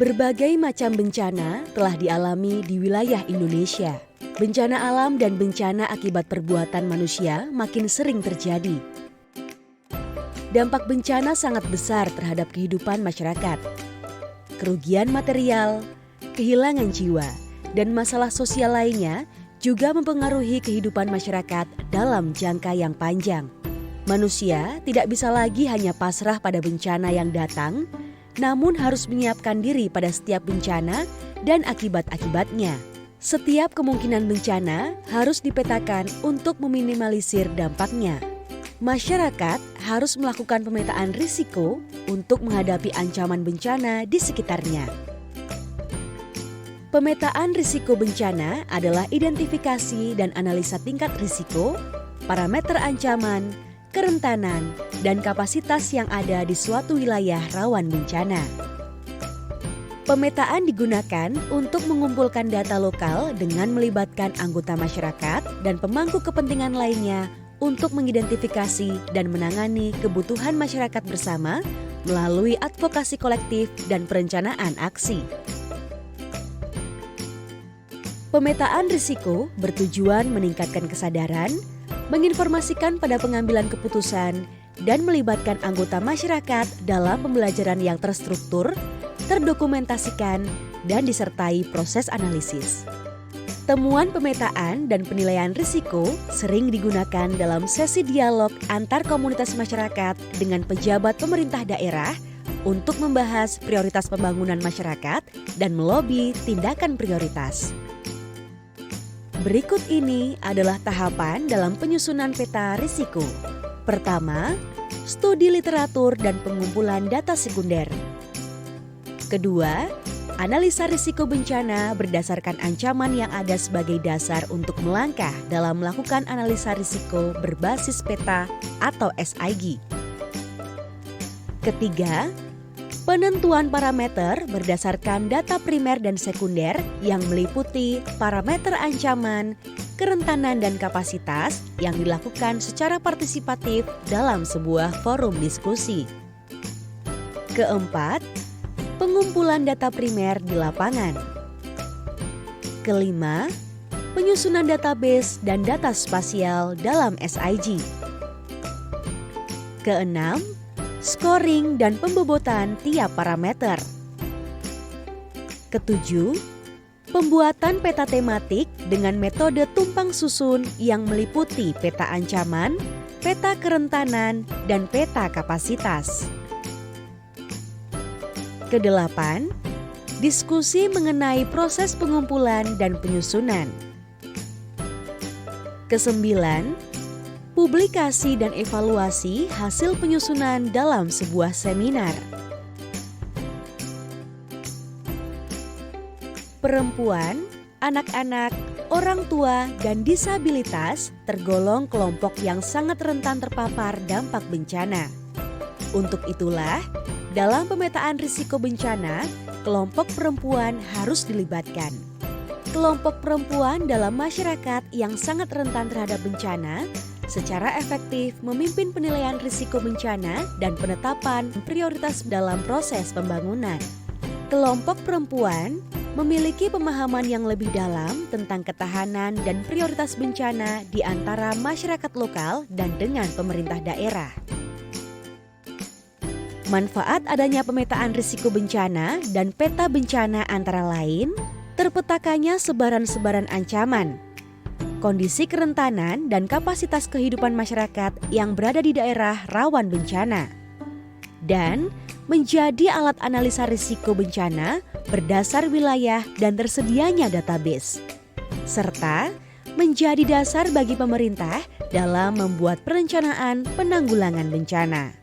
Berbagai macam bencana telah dialami di wilayah Indonesia. Bencana alam dan bencana akibat perbuatan manusia makin sering terjadi. Dampak bencana sangat besar terhadap kehidupan masyarakat. Kerugian material, kehilangan jiwa, dan masalah sosial lainnya juga mempengaruhi kehidupan masyarakat dalam jangka yang panjang. Manusia tidak bisa lagi hanya pasrah pada bencana yang datang, namun harus menyiapkan diri pada setiap bencana dan akibat-akibatnya. Setiap kemungkinan bencana harus dipetakan untuk meminimalisir dampaknya. Masyarakat harus melakukan pemetaan risiko untuk menghadapi ancaman bencana di sekitarnya. Pemetaan risiko bencana adalah identifikasi dan analisa tingkat risiko, parameter ancaman, kerentanan, dan kapasitas yang ada di suatu wilayah rawan bencana. Pemetaan digunakan untuk mengumpulkan data lokal dengan melibatkan anggota masyarakat dan pemangku kepentingan lainnya untuk mengidentifikasi dan menangani kebutuhan masyarakat bersama melalui advokasi kolektif dan perencanaan aksi. Pemetaan risiko bertujuan meningkatkan kesadaran, menginformasikan pada pengambilan keputusan, dan melibatkan anggota masyarakat dalam pembelajaran yang terstruktur, terdokumentasikan, dan disertai proses analisis. Temuan pemetaan dan penilaian risiko sering digunakan dalam sesi dialog antar komunitas masyarakat dengan pejabat pemerintah daerah untuk membahas prioritas pembangunan masyarakat dan melobi tindakan prioritas. Berikut ini adalah tahapan dalam penyusunan peta risiko. Pertama, studi literatur dan pengumpulan data sekunder. Kedua, analisa risiko bencana berdasarkan ancaman yang ada sebagai dasar untuk melangkah dalam melakukan analisa risiko berbasis peta atau SIG. Ketiga, penentuan parameter berdasarkan data primer dan sekunder yang meliputi parameter ancaman, kerentanan, dan kapasitas yang dilakukan secara partisipatif dalam sebuah forum diskusi. Keempat, pengumpulan data primer di lapangan. Kelima, penyusunan database dan data spasial dalam SIG. Keenam, scoring dan pembobotan tiap parameter. Ketujuh, pembuatan peta tematik dengan metode tumpang susun yang meliputi peta ancaman, peta kerentanan, dan peta kapasitas. Kedelapan, diskusi mengenai proses pengumpulan dan penyusunan. Kesembilan, publikasi dan evaluasi hasil penyusunan dalam sebuah seminar. Perempuan, anak-anak, orang tua, dan disabilitas tergolong kelompok yang sangat rentan terpapar dampak bencana. Untuk itulah, dalam pemetaan risiko bencana, kelompok perempuan harus dilibatkan. Kelompok perempuan dalam masyarakat yang sangat rentan terhadap bencana secara efektif memimpin penilaian risiko bencana dan penetapan prioritas dalam proses pembangunan. Kelompok perempuan memiliki pemahaman yang lebih dalam tentang ketahanan dan prioritas bencana di antara masyarakat lokal dan dengan pemerintah daerah. Manfaat adanya pemetaan risiko bencana dan peta bencana antara lain, terpetakannya sebaran-sebaran ancaman, kondisi kerentanan dan kapasitas kehidupan masyarakat yang berada di daerah rawan bencana, dan menjadi alat analisa risiko bencana berdasar wilayah dan tersedianya database, serta menjadi dasar bagi pemerintah dalam membuat perencanaan penanggulangan bencana.